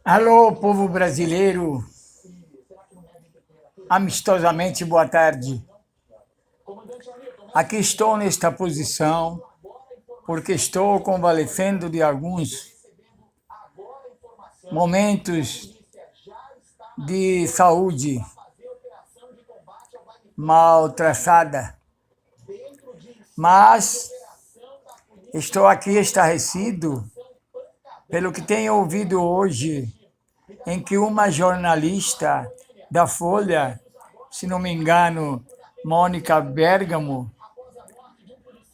Alô, povo brasileiro, amistosamente boa tarde. Aqui estou nesta posição porque estou convalescendo de alguns momentos de saúde mal traçada, mas estou aqui estarrecido pelo que tenho ouvido hoje, em que uma jornalista da Folha, se não me engano, Mônica Bergamo,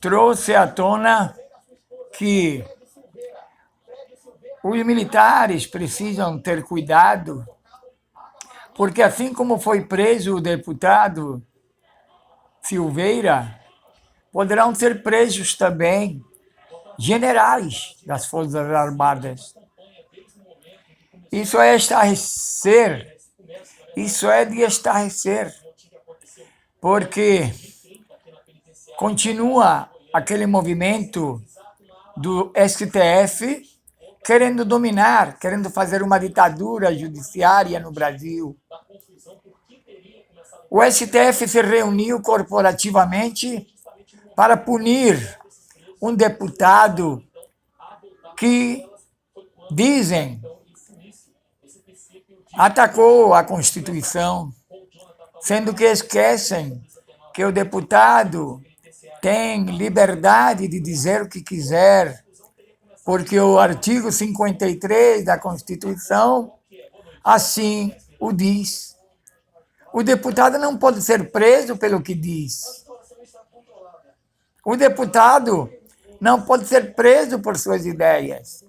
trouxe à tona que os militares precisam ter cuidado, porque assim como foi preso o deputado Silveira, poderão ser presos também generais das Forças Armadas. Isso é estarrecer, isso é de estarrecer, porque continua aquele movimento do STF querendo dominar, querendo fazer uma ditadura judiciária no Brasil. O STF se reuniu corporativamente para punir um deputado que, dizem, atacou a Constituição, sendo que esquecem que o deputado tem liberdade de dizer o que quiser, porque o artigo 53 da Constituição assim o diz. O deputado não pode ser preso pelo que diz. O deputado não pode ser preso por suas ideias.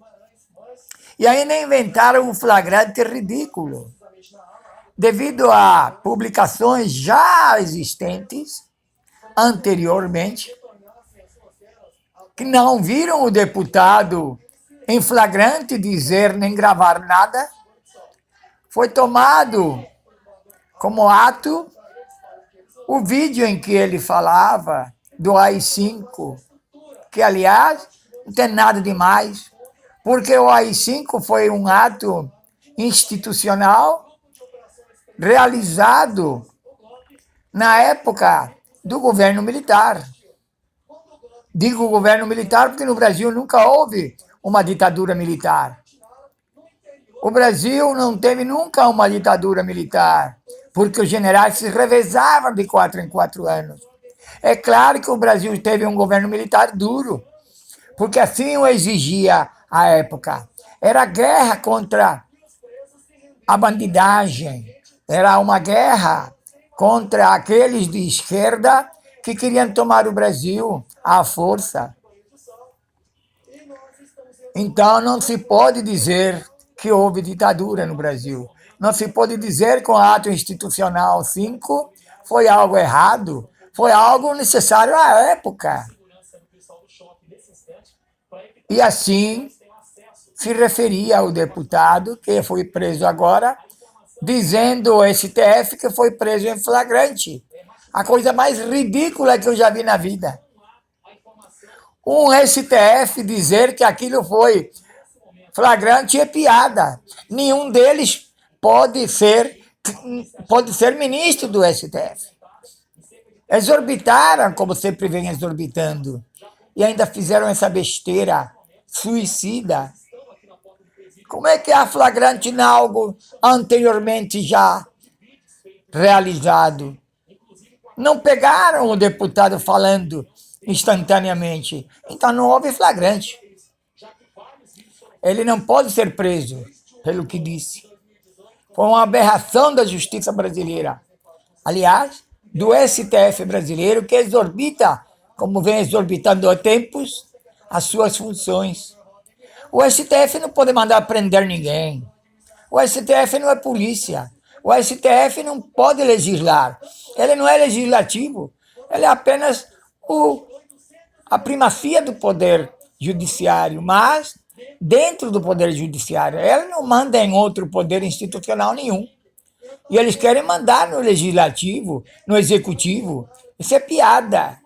E ainda inventaram um flagrante ridículo. Devido a publicações já existentes anteriormente, que não viram o deputado em flagrante dizer nem gravar nada, foi tomado como ato o vídeo em que ele falava do AI-5, que, aliás, não tem nada demais, porque o AI-5 foi um ato institucional realizado na época do governo militar. Digo governo militar porque no Brasil nunca houve uma ditadura militar. O Brasil não teve nunca uma ditadura militar, porque os generais se revezavam de 4 em 4 anos. É claro que o Brasil teve um governo militar duro, porque assim o exigia a época. Era guerra contra a bandidagem, era uma guerra contra aqueles de esquerda que queriam tomar o Brasil à força. Então não se pode dizer que houve ditadura no Brasil. Não se pode dizer que o ato institucional 5 foi algo errado, foi algo necessário à época. E assim se referia ao deputado que foi preso agora, dizendo ao STF que foi preso em flagrante. A coisa mais ridícula que eu já vi na vida. Um STF dizer que aquilo foi flagrante é piada. Nenhum deles pode ser ministro do STF. Exorbitaram, como sempre vem exorbitando, e ainda fizeram essa besteira suicida. Como é que há flagrante em algo anteriormente já realizado? Não pegaram o deputado falando instantaneamente, então não houve flagrante. Ele não pode ser preso pelo que disse. Foi uma aberração da justiça brasileira. Aliás, do STF brasileiro, que exorbita, como vem exorbitando há tempos, as suas funções. O STF não pode mandar prender ninguém. O STF não é polícia. O STF não pode legislar. Ele não é legislativo. Ele é apenas a primacia do poder judiciário, mas dentro do poder judiciário. Ele não manda em outro poder institucional nenhum. E eles querem mandar no legislativo, no executivo. Isso é piada.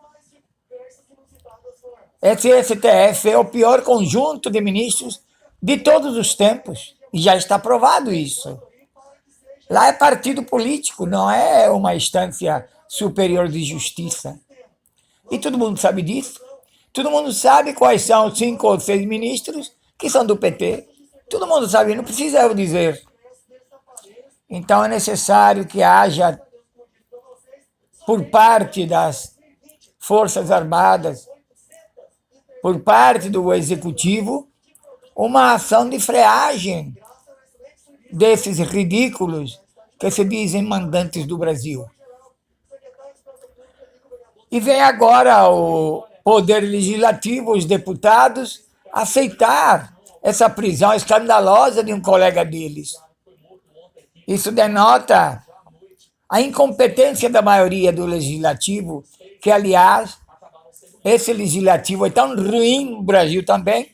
Esse STF é o pior conjunto de ministros de todos os tempos, e já está provado isso. Lá é partido político, não é uma instância superior de justiça. E todo mundo sabe disso. Todo mundo sabe quais são os 5 ou 6 ministros que são do PT. Todo mundo sabe, não precisa eu dizer. Então é necessário que haja, por parte das Forças Armadas, por parte do Executivo, uma ação de freagem desses ridículos que se dizem mandantes do Brasil. E vem agora o Poder Legislativo, os deputados, aceitar essa prisão escandalosa de um colega deles. Isso denota a incompetência da maioria do Legislativo, que, aliás, esse Legislativo é tão ruim no Brasil também,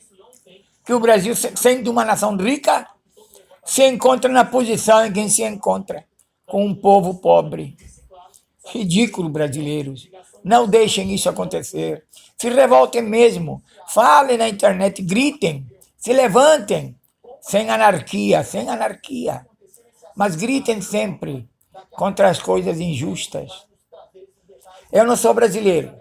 que o Brasil, sendo uma nação rica, se encontra na posição em que se encontra, com um povo pobre. Ridículo, brasileiros. Não deixem isso acontecer. Se revoltem mesmo. Falem na internet, gritem, se levantem. Sem anarquia, sem anarquia. Mas gritem sempre contra as coisas injustas. Eu não sou brasileiro.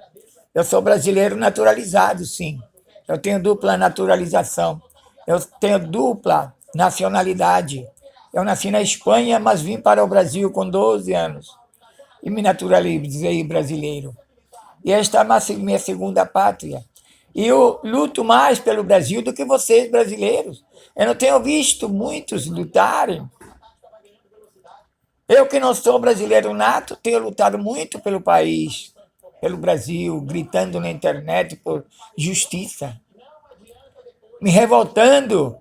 Eu sou brasileiro naturalizado, sim. Eu tenho dupla naturalização. Eu tenho dupla nacionalidade. Eu nasci na Espanha, mas vim para o Brasil com 12 anos. E me naturalizei brasileiro. E esta é a minha segunda pátria. E eu luto mais pelo Brasil do que vocês, brasileiros. Eu não tenho visto muitos lutarem. Eu, que não sou brasileiro nato, tenho lutado muito pelo país, pelo Brasil, gritando na internet por justiça. Me revoltando.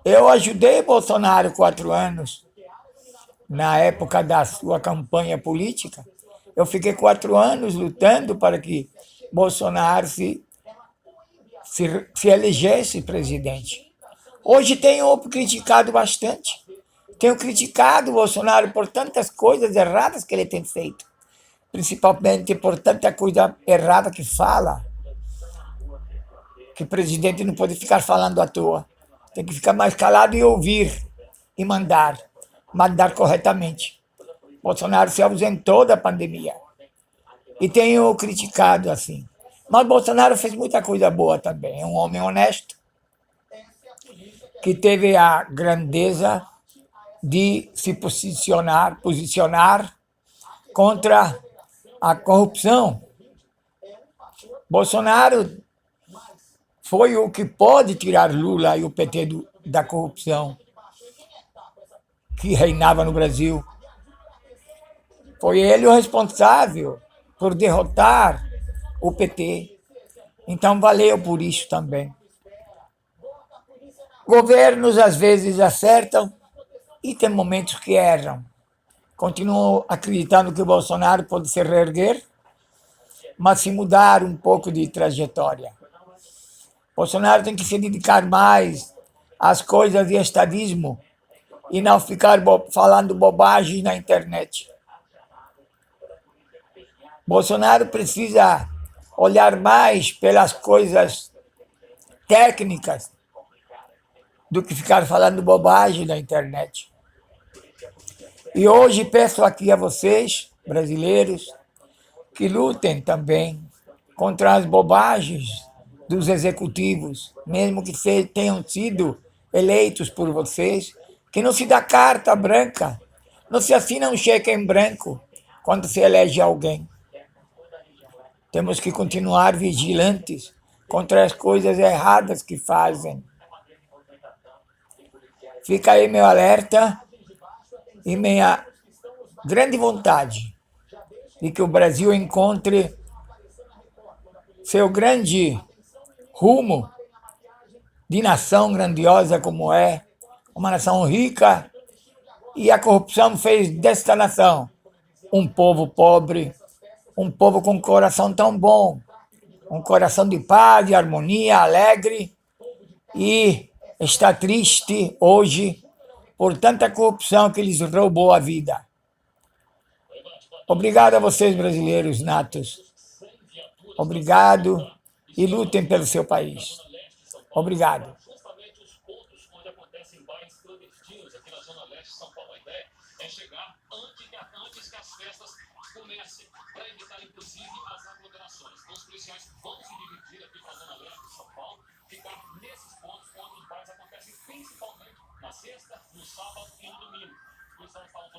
Eu ajudei Bolsonaro 4 anos, na época da sua campanha política. Eu fiquei 4 anos lutando para que Bolsonaro se elegesse presidente. Hoje tenho criticado bastante. Tenho criticado o Bolsonaro por tantas coisas erradas que ele tem feito, principalmente por tanta coisa errada que fala, que o presidente não pode ficar falando à toa. Tem que ficar mais calado e ouvir e mandar corretamente. Bolsonaro se ausentou da pandemia e tenho criticado assim. Mas Bolsonaro fez muita coisa boa também. É um homem honesto que teve a grandeza de se posicionar contra a corrupção. Bolsonaro foi o que pode tirar Lula e o PT da corrupção que reinava no Brasil. Foi ele o responsável por derrotar o PT. Então valeu por isso também. Governos às vezes acertam e tem momentos que erram. Continuo acreditando que o Bolsonaro pode se reerguer, mas se mudar um pouco de trajetória. Bolsonaro tem que se dedicar mais às coisas de estadismo e não ficar falando bobagem na internet. Bolsonaro precisa olhar mais pelas coisas técnicas do que ficar falando bobagem na internet. E hoje peço aqui a vocês, brasileiros, que lutem também contra as bobagens dos executivos, mesmo que tenham sido eleitos por vocês, que não se dá carta branca, não se assina um cheque em branco quando se elege alguém. Temos que continuar vigilantes contra as coisas erradas que fazem. Fica aí meu alerta e minha grande vontade de que o Brasil encontre seu grande rumo de nação grandiosa como é, uma nação rica, e a corrupção fez desta nação um povo pobre, um povo com um coração tão bom, um coração de paz, de harmonia, alegre, e está triste hoje por tanta corrupção que lhes roubou a vida. Obrigado a vocês, brasileiros natos. Obrigado e lutem pelo seu país. Obrigado. clandestinos aqui na Zona Leste de São Paulo. A ideia é chegar antes que as festas comecem, para evitar, inclusive, as aglomerações. Então, os policiais vão se dividir aqui para a Zona Leste de São Paulo, ficar nesses pontos onde os bailes acontecem, principalmente na sexta, no sábado e no domingo. Os policiais estavam